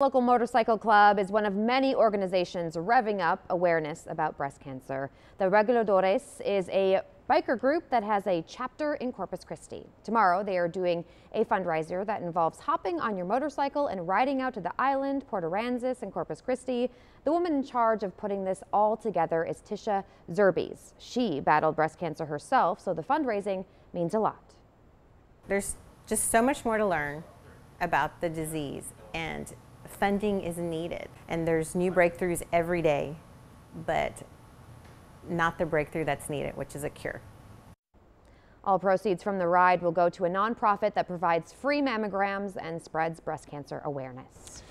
Local motorcycle club is one of many organizations revving up awareness about breast cancer. The Reguladores is a biker group that has a chapter in Corpus Christi. Tomorrow they are doing a fundraiser that involves hopping on your motorcycle and riding out to the island, Port Aransas and Corpus Christi. The woman in charge of putting this all together is Tisha Zerbes. She battled breast cancer herself, so the fundraising means a lot. There's just so much more to learn about the disease, and funding is needed, and there's new breakthroughs every day, but not the breakthrough that's needed, which is a cure. All proceeds from the ride will go to a nonprofit that provides free mammograms and spreads breast cancer awareness.